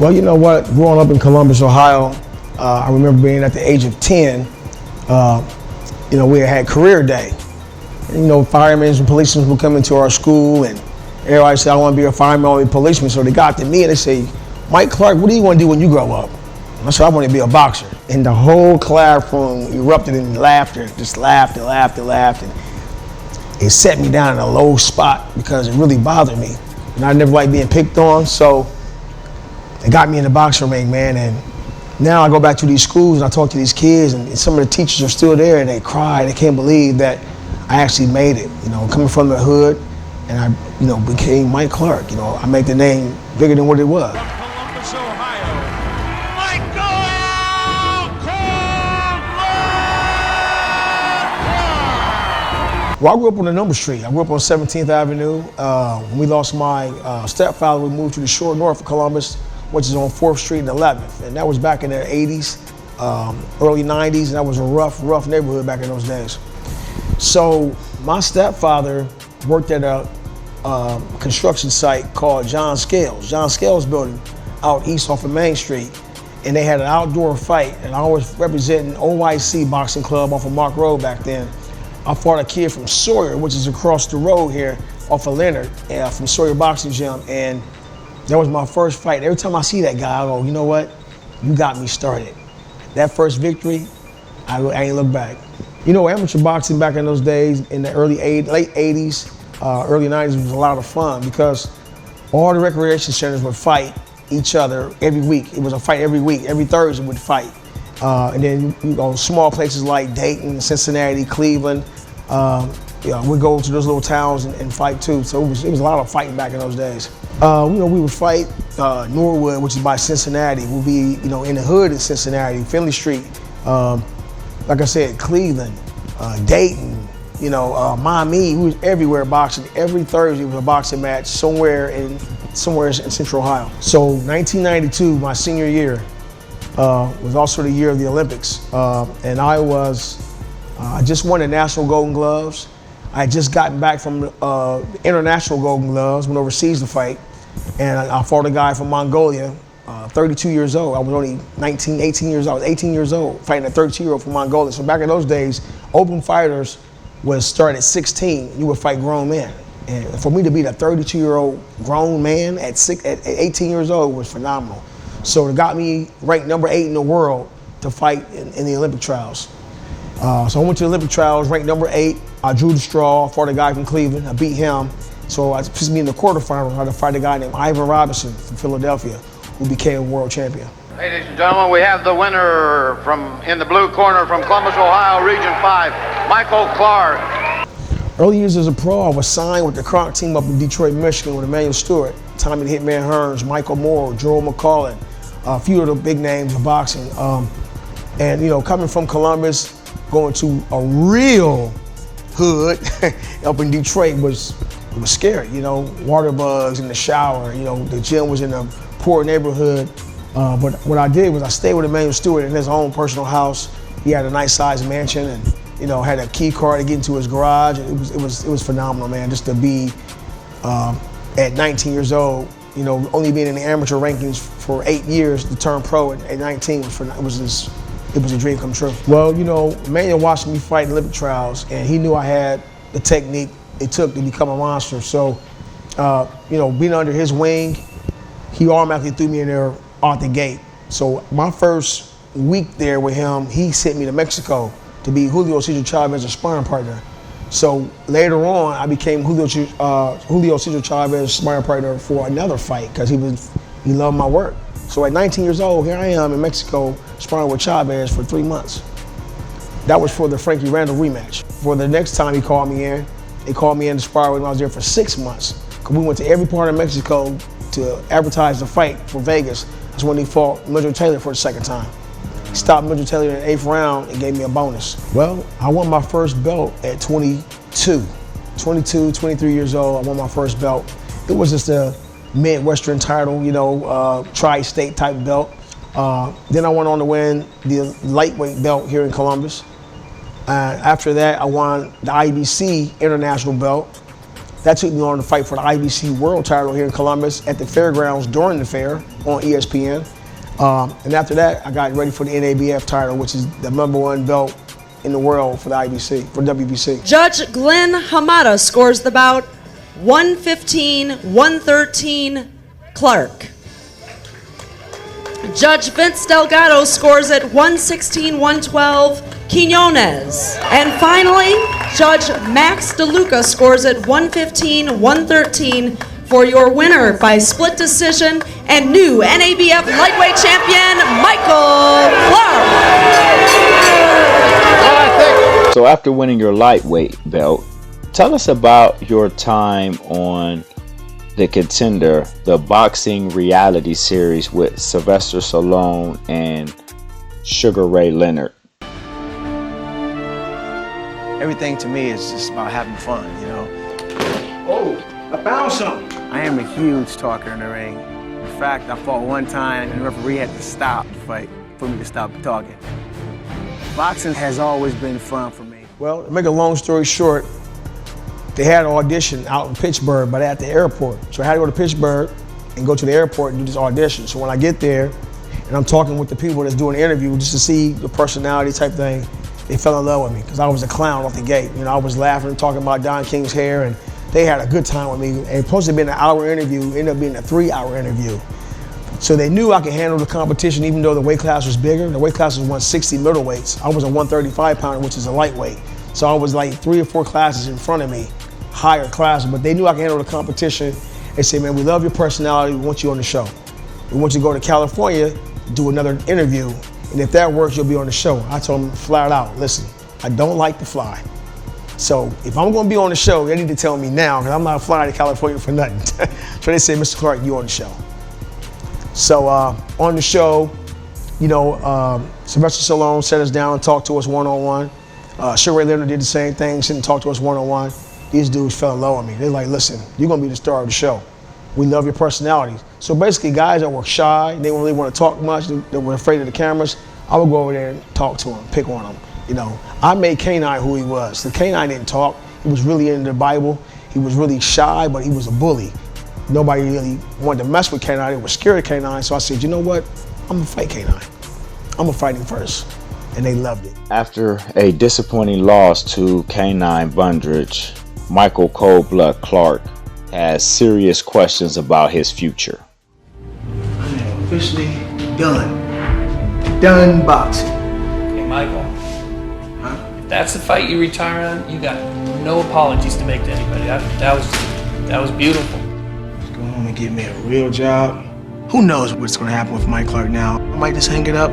Well, you know what? Growing up in Columbus, Ohio, I remember being at the age of 10. We had career day. And, firemen and policemen would come into our school, and everybody said, I want to be a fireman or a policeman. So they got to me and they say, Mike Clark, what do you want to do when you grow up? And I said, I want to be a boxer. And the whole classroom erupted in laughter, just laughed and laughed and laughed. And it set me down in a low spot because it really bothered me. And I never liked being picked on, so it got me in the boxing ring, man. And now I go back to these schools and I talk to these kids, and some of the teachers are still there and they cry. They can't believe that I actually made it, coming from the hood, and I, became Mike Clark. I made the name bigger than what it was. From Columbus, Ohio, Michael Clark! Well, I grew up on a number street. I grew up on 17th Avenue. When we lost my stepfather, we moved to the shore north of Columbus, which is on 4th Street and 11th. And that was back in the 80s, early 90s, and that was a rough neighborhood back in those days. So my stepfather worked at a construction site called John Scales building out east off of Main Street. And they had an outdoor fight, and I was representing OIC Boxing Club off of Mark Road back then. I fought a kid from Sawyer, which is across the road here off of Leonard, from Sawyer Boxing Gym. And that was my first fight. Every time I see that guy, I go, you know what? You got me started. That first victory, I ain't look back. Amateur boxing back in those days, in the late 80s, early 90s, was a lot of fun because all the recreation centers would fight each other every week. It was a fight every week. Every Thursday would fight. And then, small places like Dayton, Cincinnati, Cleveland, we'd go to those little towns and fight too. So it was a lot of fighting back in those days. We would fight Norwood, which is by Cincinnati. We'll be, in the hood in Cincinnati, Finley Street. Like I said, Cleveland, Dayton, Miami. We was everywhere boxing. Every Thursday was a boxing match somewhere in Central Ohio. So 1992, my senior year, was also the year of the Olympics, and I just won the National Golden Gloves. I had just gotten back from International Golden Gloves, went overseas to fight, and I fought a guy from Mongolia, 32 years old. I was only 18 years old. I was 18 years old, fighting a 32-year-old from Mongolia. So back in those days, open fighters was start at 16. You would fight grown men. And for me to beat a 32-year-old grown man at 18 years old was phenomenal. So it got me ranked number 8 in the world to fight in the Olympic trials. So I went to the Olympic trials, ranked number 8. I drew the straw, fought a guy from Cleveland. I beat him. So I put me in the quarterfinals. I had to fight a guy named Ivan Robinson from Philadelphia, who became world champion. Ladies and gentlemen, we have the winner in the blue corner from Columbus, Ohio, Region 5, Michael Clark. Early years as a pro, I was signed with the Kronk team up in Detroit, Michigan with Emmanuel Stewart, Tommy the Hitman Hearns, Michael Moore, Joel McCullough, a few of the big names of boxing. And coming from Columbus, going to a real hood up in Detroit was scary. Water bugs in the shower. The gym was in a poor neighborhood. But what I did was I stayed with Emmanuel Stewart in his own personal house. He had a nice sized mansion, and had a key card to get into his garage. And it was phenomenal, man. Just to be at 19 years old, only being in the amateur rankings for 8 years to turn pro at 19 it was a dream come true. Well, Emmanuel watched me fight in Olympic trials, and he knew I had the technique it took to become a monster. So, being under his wing, he automatically threw me in there out the gate. So my first week there with him, he sent me to Mexico to be Julio Cesar Chavez's sparring partner. So later on, I became Julio Cesar Chavez's sparring partner for another fight because he loved my work. So at 19 years old, here I am in Mexico sparring with Chavez for 3 months. That was for the Frankie Randall rematch. For the next time he called me in, to spar with him. I was there for 6 months. We went to every part of Mexico to advertise the fight for Vegas. That's when he fought Mildred Taylor for the second time. He stopped Mildred Taylor in the 8th round and gave me a bonus. Well, I won my first belt at 22, 23 years old. I won my first belt. It was just a Midwestern title, tri-state type belt. Then I went on to win the lightweight belt here in Columbus. After that, I won the IBC international belt. That took me on to fight for the IBC World Title here in Columbus at the fairgrounds during the fair on ESPN. And after that, I got ready for the NABF title, which is the #1 belt in the world for the IBC, for WBC. Judge Glenn Hamada scores the bout 115-113 Clark. Judge Vince Delgado scores it 116-112 Quinones. And finally, Judge Max DeLuca scores it 115-113 for your winner by split decision and new NABF Lightweight Champion, Michael Clark. So after winning your lightweight belt, tell us about your time on the Contender, the boxing reality series with Sylvester Stallone and Sugar Ray Leonard. Everything to me is just about having fun, you know. Oh, I found something. I am a huge talker in the ring. In fact, I fought one time and the referee had to stop the fight for me to stop talking. Boxing has always been fun for me. Well, to make a long story short, they had an audition out in Pittsburgh, but at the airport. So I had to go to Pittsburgh and go to the airport and do this audition. So when I get there and I'm talking with the people that's doing the interview just to see the personality type thing, they fell in love with me because I was a clown off the gate. You know, I was laughing and talking about Don King's hair, and they had a good time with me. And it was supposed to be an hour interview, ended up being a 3-hour interview. So they knew I could handle the competition even though the weight class was bigger. The weight class was 160 middleweights. I was a 135 pounder, which is a lightweight. So I was like 3 or 4 classes in front of me, higher classes, but they knew I could handle the competition. They said, man, we love your personality, we want you on the show. We want you to go to California, do another interview, and if that works, you'll be on the show. I told them flat out, listen, I don't like to fly. So if I'm gonna be on the show, they need to tell me now, because I'm not flying to California for nothing. So they said, Mr. Clark, you on the show. So on the show, you know, Sylvester Stallone sat us down and talked to us one-on-one. Sugar Ray Leonard did the same thing, sit and talk to us one-on-one. These dudes fell in love with me. They're like, listen, you're gonna be the star of the show. We love your personality. So basically, guys that were shy, they don't really want to talk much, they were afraid of the cameras, I would go over there and talk to them, pick on them. You know, I made K9 who he was. The K9 didn't talk. He was really into the Bible. He was really shy, but he was a bully. Nobody really wanted to mess with K9. They were scared of K9. So I said, you know what? I'm gonna fight K9. I'm gonna fight him first. And they loved it. After a disappointing loss to K9 Bundridge, Michael Cold-Blood Clark has serious questions about his future. I am officially done. Done boxing. Hey, Michael. If that's the fight you retire on, you got no apologies to make to anybody. That was beautiful. Just go home and get me a real job. Who knows what's gonna happen with Mike Clark now? I might just hang it up,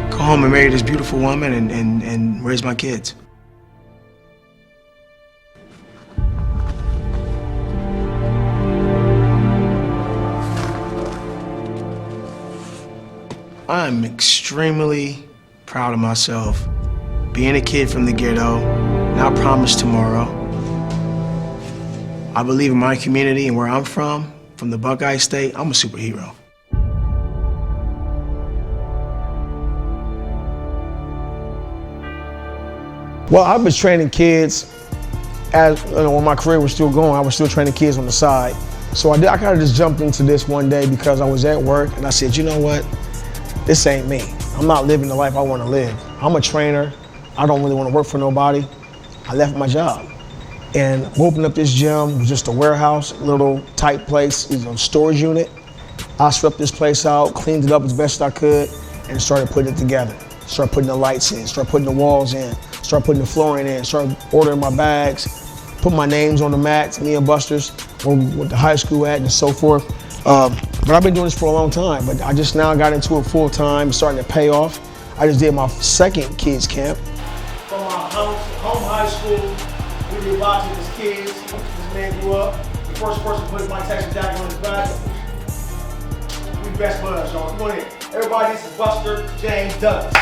go home and marry this beautiful woman and raise my kids. I'm extremely proud of myself. Being a kid from the ghetto, not promised tomorrow. I believe in my community and where I'm from the Buckeye State, I'm a superhero. Well, I've been training kids as, you know, when my career was still going, I was still training kids on the side. So I kind of just jumped into this one day because I was at work and I said, you know what? This ain't me. I'm not living the life I want to live. I'm a trainer. I don't really want to work for nobody. I left my job. And we opened up this gym. It was just a warehouse, a little tight place, it was a storage unit. I swept this place out, cleaned it up as best I could, and started putting it together. Started putting the lights in, started putting the walls in, started putting the flooring in, started ordering my bags, put my names on the mats, me and Buster's, where we went to high school at and so forth. But I've been doing this for a long time, but I just now got into it full time, starting to pay off. I just did my second kids camp. From our home high school, we did boxing as kids. This man grew up. The first person to put my Texas jacket on his back. We best buds, y'all. Come on in. Everybody, this is Buster James Douglas.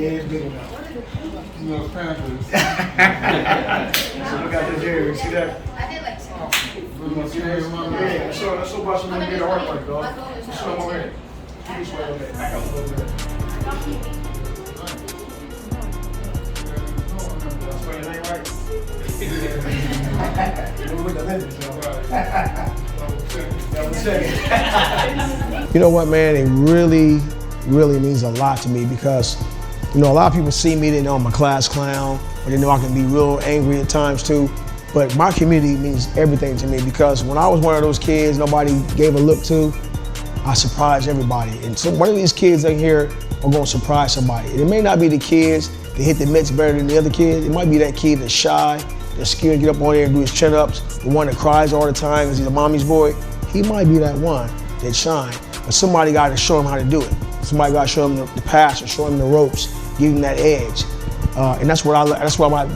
it's big enough. You know, Panthers. So look out the Jerry, see that? I did like so. Yeah, so let's show about some bit of work like dog. Let's show them over here. Keep this way a little bit. Back up a little bit. That's why it ain't right. With the limits, you know what, man? It really means a lot to me because, you know, a lot of people see me, they know I'm a class clown, or they know I can be real angry at times too. But my community means everything to me because when I was one of those kids nobody gave a look to, I surprised everybody. And so one of these kids in here are gonna surprise somebody. And it may not be the kids that hit the mitts better than the other kids. It might be that kid that's shy, that's scared to get up on there and do his chin-ups, the one that cries all the time because he's a mommy's boy. He might be that one that shine, but somebody got to show him how to do it. Somebody got to show him the pass or show him the ropes, give him that edge. And that's what I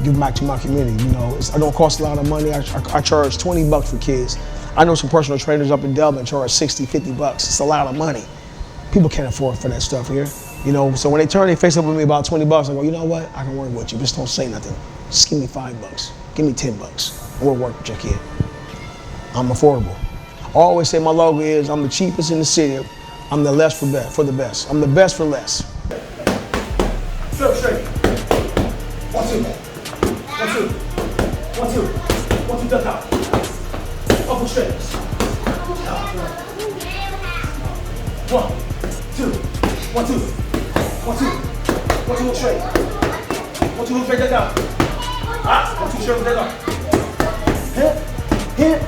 give back to my community. You know, I don't cost a lot of money. I charge $20 for kids. I know some personal trainers up in Delvin charge $60, $50. It's a lot of money. People can't afford for that stuff here. You know, so when they turn their face up with me about $20, I go, you know what? I can work with you. Just don't say nothing. Just give me $5. Give me $10. We'll work with your kid. I'm affordable. I always say my logo is I'm the cheapest in the city. I'm the less for the best. I'm the best for less. Straight, straight. 1, 2. 1, 2. 1, 2. 1, 2, duck out. Upper straights. 1, 2. 1, 2. 1, 2. 1, 2, look straight. 1, 2, look straight, duck out. 1, 2, straight, duck out. Hit, hit.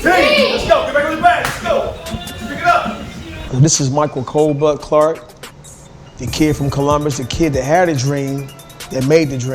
Let's go. Get back on the bag. Let's go. Pick it up. This is Michael Cold Blood Clark, the kid from Columbus, the kid that had a dream, that made the dream.